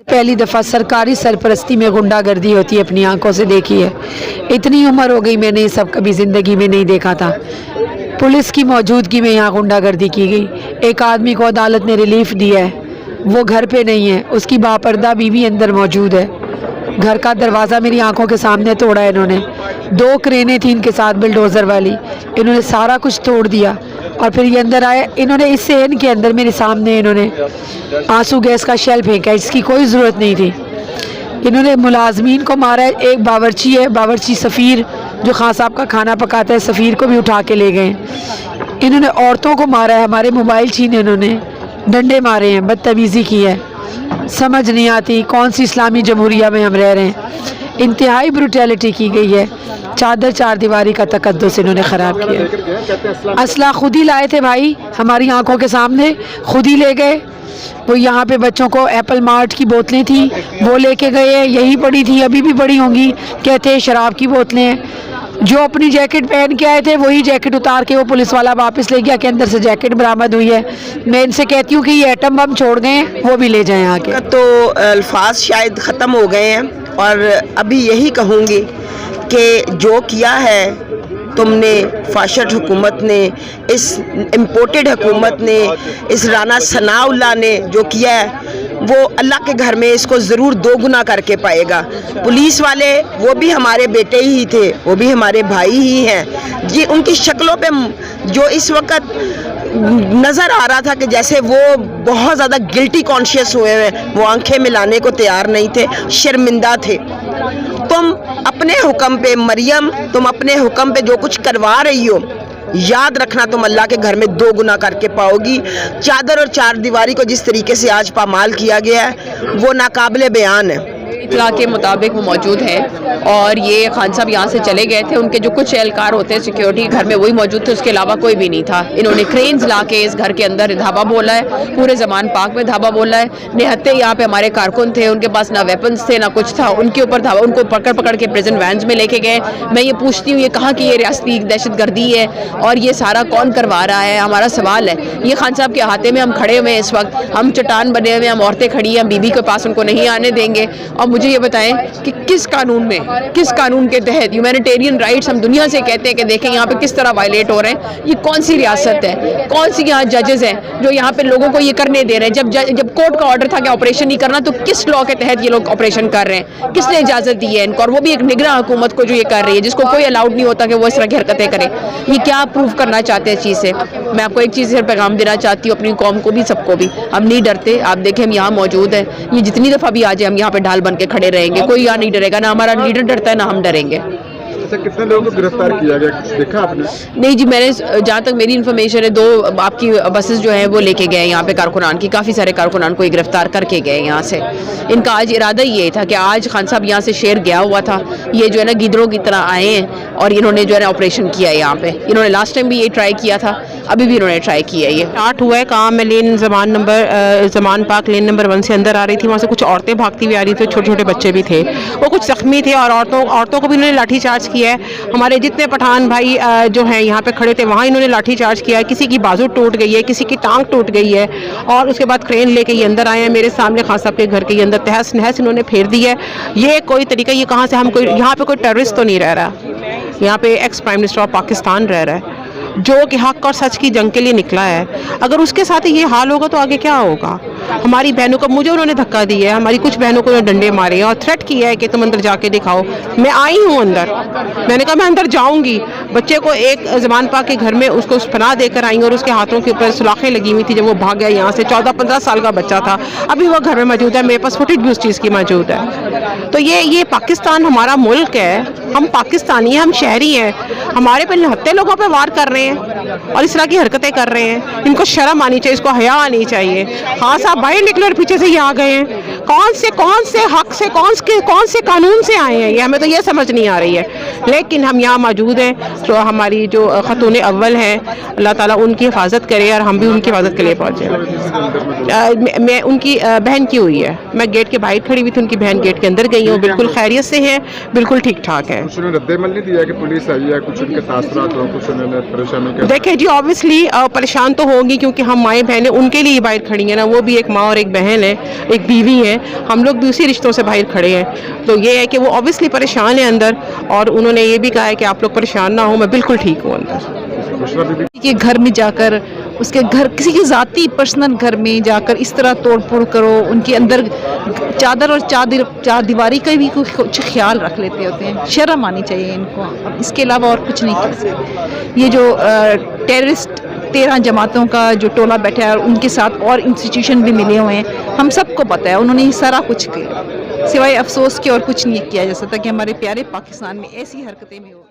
पहली दफ़ा सरकारी सरपरस्ती में गुंडागर्दी होती है अपनी आंखों से देखी है। इतनी उम्र हो गई मैंने ये सब कभी ज़िंदगी में नहीं देखा था। पुलिस की मौजूदगी में यहाँ गुंडागर्दी की गई। एक आदमी को अदालत ने रिलीफ दिया है, वो घर पे नहीं है, उसकी बापर्दा बीवी अंदर मौजूद है। घर का दरवाज़ा मेरी आंखों के सामने तोड़ा है इन्होंने। 2 क्रेनें थी इनके साथ बिल्डोज़र वाली, इन्होंने सारा कुछ तोड़ दिया और फिर ये अंदर आए। इन्होंने इस सेन के अंदर मेरे सामने इन्होंने आंसू गैस का शेल फेंका, इसकी कोई ज़रूरत नहीं थी। इन्होंने मुलाजमीन को मारा है। एक बावर्ची है, बावर्ची सफ़ीर जो खान साहब का खाना पकाता है, सफ़ीर को भी उठा के ले गए। इन्होंने औरतों को मारा है, हमारे मोबाइल छीने, इन्होंने डंडे मारे हैं, बदतमीज़ी की है। समझ नहीं आती कौन सी इस्लामी जमहूरिया में हम रह रहे हैं। इंतहाई ब्रूटैलिटी की गई है। चादर चार दीवारी का तकद्दुस इन्होंने ख़राब किया। असला खुद ही लाए थे भाई, हमारी आंखों के सामने खुद ही ले गए। वो यहाँ पे बच्चों को एप्पल मार्ट की बोतलें थी वो लेके गए, यही पड़ी थी, अभी भी पड़ी होंगी। कहते हैं शराब की बोतलें हैं। जो अपनी जैकेट पहन के आए थे वही जैकेट उतार के वो पुलिस वाला वापस ले गया कि अंदर से जैकेट बरामद हुई है। मैं इनसे कहती हूँ कि ये एटम बम छोड़ गए हैं, वो भी ले जाएं आके। तो अल्फाज शायद ख़त्म हो गए हैं और अभी यही कहूँगी कि जो किया है तुमने, फाशिस्ट हुकूमत ने, इस इम्पोर्टेड हुकूमत ने, इस राना सनाउल्लाह ने जो किया है वो अल्लाह के घर में इसको ज़रूर 2 गुना करके पाएगा। पुलिस वाले वो भी हमारे बेटे ही थे, वो भी हमारे भाई ही हैं जी। उनकी शक्लों पे जो इस वक्त नज़र आ रहा था कि जैसे वो बहुत ज़्यादा गिल्टी कॉन्शियस हुए हैं, वो आंखें मिलाने को तैयार नहीं थे, शर्मिंदा थे। तुम अपने हुक्म पे मरियम, तुम अपने हुक्म पे जो कुछ करवा रही हो, याद रखना तुम अल्लाह के घर में 2 गुना करके पाओगी। चादर और चार दीवारी को जिस तरीके से आज पामाल किया गया है वो नाकाबिले बयान है। इतला के मुताबिक वो मौजूद हैं और ये खान साहब यहाँ से चले गए थे। उनके जो कुछ एहलकार होते हैं सिक्योरिटी घर में वही मौजूद थे, उसके अलावा कोई भी नहीं था। इन्होंने क्रेन्स ला के इस घर के अंदर धाबा बोला है, पूरे ज़मान पाक में धाबा बोला है। निहत्ते यहाँ पे हमारे कारकुन थे, उनके पास ना वेपन्स थे ना कुछ था, उनके ऊपर धाबा, उनको पकड़ पकड़ के प्रिजन वैन्स में लेके गए। मैं ये पूछती हूँ ये कहाँ की ये रियासती दहशत गर्दी है और ये सारा कौन करवा रहा है? हमारा सवाल है। ये खान साहब के अहाते में हम खड़े हुए हैं इस वक्त, हम चट्टान बने हुए, हम औरतें खड़ी हैं, हम बीबी के पास उनको नहीं आने देंगे। और मुझे ये बताएं कि किस कानून में, किस कानून के तहत ह्यूमैनिटेरियन राइट्स हम दुनिया से कहते हैं कि देखें यहाँ पे किस तरह वायलेट हो रहे हैं। ये कौन सी रियासत है? कौन सी यहाँ जजेस हैं जो यहाँ पे लोगों को ये करने दे रहे हैं? जब कोर्ट का ऑर्डर था कि ऑपरेशन नहीं करना, तो किस लॉ के तहत ये लोग ऑपरेशन कर रहे हैं? किसने इजाज़त दी है इनको? और वो भी एक निगरान हुकूमत को जो ये कर रही है, जिसको कोई अलाउड नहीं होता कि वो इस तरह की हरकतें करे। ये क्या प्रूव करना चाहते हैं इस चीज़ से? मैं आपको एक चीज़ से पैगाम देना चाहती हूँ, अपनी कौम को भी, सबको भी, हम नहीं डरते। आप देखें हम यहाँ मौजूद हैं, ये जितनी दफ़ा भी आ जाए हम यहाँ पे ढाल बन के खड़े रहेंगे। कोई यहाँ नहीं डरेगा, ना हमारा लीडर डरता है ना हम डरेंगे। कितने लोगों को गिरफ्तार किया गया, देखा आपने? नहीं जी, मैंने जहाँ तक मेरी इन्फॉर्मेशन है 2 आपकी बसेस जो हैं वो लेके गए यहाँ पे कारकुनान की, काफ़ी सारे कारकुनान को गिरफ्तार करके गए यहाँ से। इनका आज इरादा ये था कि आज खान साहब यहाँ से शेर गया हुआ था, ये जो है ना गिदड़ों की तरह आए हैं और इन्होंने जो है ना ऑपरेशन किया है यहाँ पे। इन्होंने लास्ट टाइम भी ये ट्राई किया था, अभी भी इन्होंने ट्राई किया है। ये स्टार्ट हुआ है काम में लेन ज़मान पाक लेन नंबर 1 से अंदर आ रही थी, वहाँ से कुछ औरतें भागती हुई आ रही थी, छोटे छोटे बच्चे भी थे, वो कुछ जख्मी थे और औरतों को भी इन्होंने लाठी चार्ज किया है। हमारे जितने पठान भाई जो हैं यहाँ पे खड़े थे वहाँ इन्होंने लाठी चार्ज किया है। किसी की बाजू टूट गई है, किसी की टांग टूट गई है और उसके बाद क्रेन लेके ये अंदर आए हैं। मेरे सामने खान साहब के घर के अंदर तहस नहस इन्होंने फेर दी है। ये कोई तरीका, ये कहाँ से, हम कोई यहाँ पे कोई टेररिस्ट तो नहीं रह रहा, यहाँ पे ex prime minister of Pakistan रह रहा है जो कि हक और सच की जंग के लिए निकला है। अगर उसके साथ ये हाल होगा तो आगे क्या होगा? हमारी बहनों को, मुझे उन्होंने धक्का दिया है, हमारी कुछ बहनों को डंडे मारे हैं और थ्रेट किया है कि तुम अंदर जाके दिखाओ। मैं आई हूँ अंदर, मैंने कहा मैं अंदर जाऊँगी। बच्चे को एक ज़मान पाक के घर में उसको पनाह देकर आई और उसके हाथों के ऊपर सुलाखें लगी हुई थी जब वो भाग गया यहाँ से। 14-15 साल का बच्चा था, अभी वो घर में मौजूद है, मेरे पास फुटेज भी उस चीज़ की मौजूद है। तो ये पाकिस्तान हमारा मुल्क है, हम पाकिस्तानी हैं, हम शहरी हैं, हमारे पे निहत्ते लोगों पे वार कर रहे हैं और इस तरह की हरकतें कर रहे हैं। इनको शर्म आनी चाहिए, इसको हया आनी चाहिए। हाँ साहब बाहर निकले और पीछे से ये आ गए हैं। कौन से हक से, कौन से कानून से आए हैं, ये हमें तो ये समझ नहीं आ रही है। लेकिन हम यहाँ मौजूद हैं, तो हमारी जो खतून अव्वल हैं, अल्लाह ताला उनकी हिफाजत करे और हम भी उनकी हिफाजत के लिए पहुँचे। मैं उनकी बहन की हुई है, मैं गेट के बाहर खड़ी हुई थी, उनकी बहन गेट के अंदर गई हूँ, बिल्कुल खैरियत से है, बिल्कुल ठीक ठाक है। रद्देमल नहीं दिया कि पुलिस आई है, कुछ उनके तासरात हो, कुछ उन्होंने परेशानी? देखिए जी, ऑब्वियसली परेशान तो होंगी क्योंकि हम माएँ बहनें उनके लिए बाहर खड़ी हैं ना, वो भी एक माँ और एक बहन है, एक बीवी है। हैं, हम लोग दूसरे रिश्तों से बाहर खड़े हैं। तो ये है कि वो ऑब्वियसली परेशान है अंदर, और उन्होंने ये भी कहा है कि आप लोग परेशान ना हो, मैं बिल्कुल ठीक हूँ अंदर। बुशरा बीबी के घर में जाकर, उसके घर, किसी के ज़ाती पर्सनल घर में जाकर इस तरह तोड़ फोड़ करो, उनके अंदर चादर और चार दीवारी का भी कुछ ख्याल रख लेते होते हैं। शर्म आनी चाहिए इनको, अब इसके अलावा और कुछ नहीं कर सकते। ये जो टेररिस्ट 13 जमातों का जो टोला बैठा है और उनके साथ और इंस्टीट्यूशन भी मिले हुए हैं, हम सबको पता है उन्होंने ये सारा कुछ किया, सिवाय अफसोस के और कुछ नहीं किया जा सकता कि हमारे प्यारे पाकिस्तान में ऐसी हरकतें भी हो।